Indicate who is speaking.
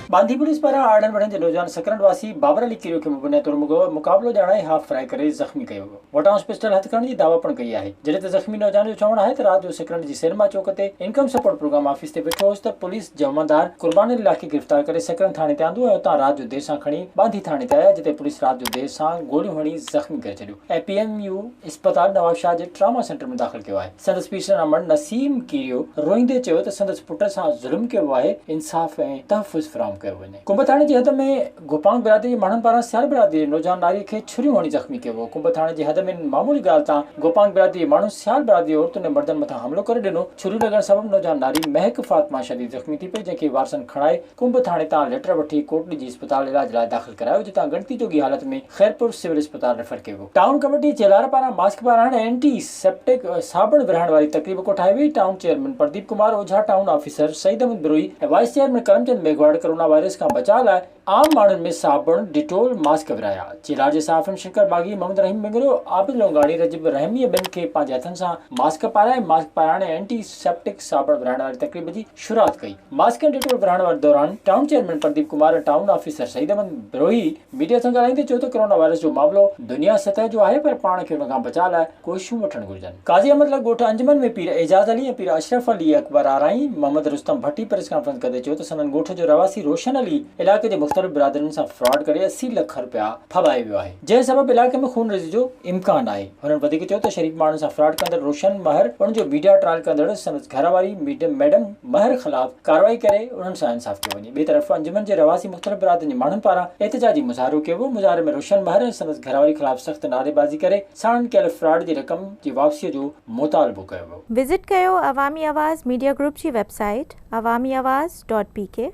Speaker 1: बांदी पुलिस पारां आड़न वड़न जे नौजवान सकरंड वासी बाबर अली किरियो खे बुनियाद तौर मुक़ाबिलो ॼाणाए हाफ फ्राई करे ज़ख़्मी कयो वियो। वटाउंस पिस्टल हथ करण जी दावा पण कई आहे। जॾहिं त ज़ख़्मी नौजवान जो चवणु आहे त राति जो सकरंड जी सिनेमा चौक ते इनकम सपोर्ट प्रोग्राम ऑफिस ते वेठो हुअसि त पुलिस जमादार कुर्बान अली खे गिरफ़्तार करे सकरंड थाणे ते आंदो ऐं उतां राति जो देर सां खणी बांदी थाणे ते आया, जिते पुलिस राति जो देर सां गोलियूं हणी ज़ख़्मी करे छॾियो ऐं PMU अस्पताल नवाबशाह जे ट्रामा सेंटर में दाख़िल कयो आहे। संदसि पीउ अमन नसीम किरियो रोईंदे चयो त संदसि पुट सां ज़ुल्म कयो आहे, इंसाफ़ ऐं तहफ़ुज़ फराहम कयो वञे। कुंभ थाणे जी हद में गोपांग बिरादरी जे माण्हुनि पारां सियाल बिरादरी नौजवान नारी खे छुरियूं हणी ज़ख़्मी कयो वियो। कुंभ थाणे जी हद में मामूली ॻाल्हि तां गोपांग बिरादरी जे माण्हू सियाल बिरादरी औरतुनि ऐं मर्दनि मथां हमलो करे ॾिनो। छुरियूं लॻण सबबि नौजवान नारी महक फातिमा शदीद ज़ख़्मी थी पई, जंहिंखे वारसनि खणाए कुंभ थाणे तां लेटर वठी कोटली जी अस्पताल इलाज लाइ दाख़िल करायो, जितां गणती जोगी हालत में खैरपुर सिविल अस्पताल रेफर कयो वियो। टाउन कमेटी चेलार पारां मास्क पाराइण ऐं एंटी सेप्टिक साबुण विरहाइण वारी तकरीब कोठाई वई। Town chairman Pradeep Kumar Ojha, town officer Saeed Ahmed बिरोई ऐं wise chairman Karamchand मेघवाड़ corona virus खां बचाव लाइ आम माण्हुनि में साबुण, डिटोल, मास्क विरहाया। चेलार जे साफ़ शंकर बागी, मोहम्मद रहीम मिंगरो, आबिद लोंगाणी, रजब रहमी ॿिनि खे पंहिंजे हथनि सां मास्क पाराए मास्क पाराइण ऐं एंटी सेप्टिक साबुण विरहाइण वारी तकरीब जी शुरूआत कई। मास्क ऐं डिटोल विरहाइण वारे दौरान टाउन चेयरमैन प्रदीप कुमार ऐं town officer Saeed Ahmed Biroi media सां ॻाल्हाईंदे चयो त कोरोना वायरस जो मामलो दुनिया सतह जो आहे, पर पाण खे हुन खां बचाव लाइ कोशिशूं वठणु घुरिजनि। काज़ी अहमद लग ॻोठ अंजुमन में पीर एजाज़ अली ऐं पीर अशरफ अली अकबर आराई मोहम्मद रुस्तम भट्टी प्रेस कॉन्फ्रेंस कंदे चयो त संदन ॻोठ जो रवासी रोशन अली इलाइक़े जे मुख़्तलिफ़ बिरादरियुनि सां फ्रॉड करे 80 लख रुपया फॿाए वियो आहे, जंहिं सबबि इलाइक़े में खून रेज़ी जो इम्कान आहे। हुननि वधीक चयो त शरीफ़ माण्हुनि सां फ्रॉड कंदड़ रोशन महर उन जो मीडिया ट्रायल कंदड़ संदसि घरवारी मैडम महर ख़िलाफ़ कार्रवाई करे उन्हनि सां इंसाफ़ कयो वञे। ॿिए तरफ़ अंजुमन जे रवासी मुख़्तलिफ़ बिरादरियुनि जे माण्हुनि पारां एहतजाजी मुज़ाहिरो कयो वियो। मुज़ाहिरे में रोशन महर ऐं संदसि घरवारी ख़िलाफ़ सख़्त नारेबाज़ी करे साणनि कयल फ्रॉड जी रक़म जी वापसीअ जो मुतालबो कयो वियो।
Speaker 2: विज़िट कयो अवामी आवाज़ मीडिया ग्रुप जी वेबसाइट awamiawaz.pk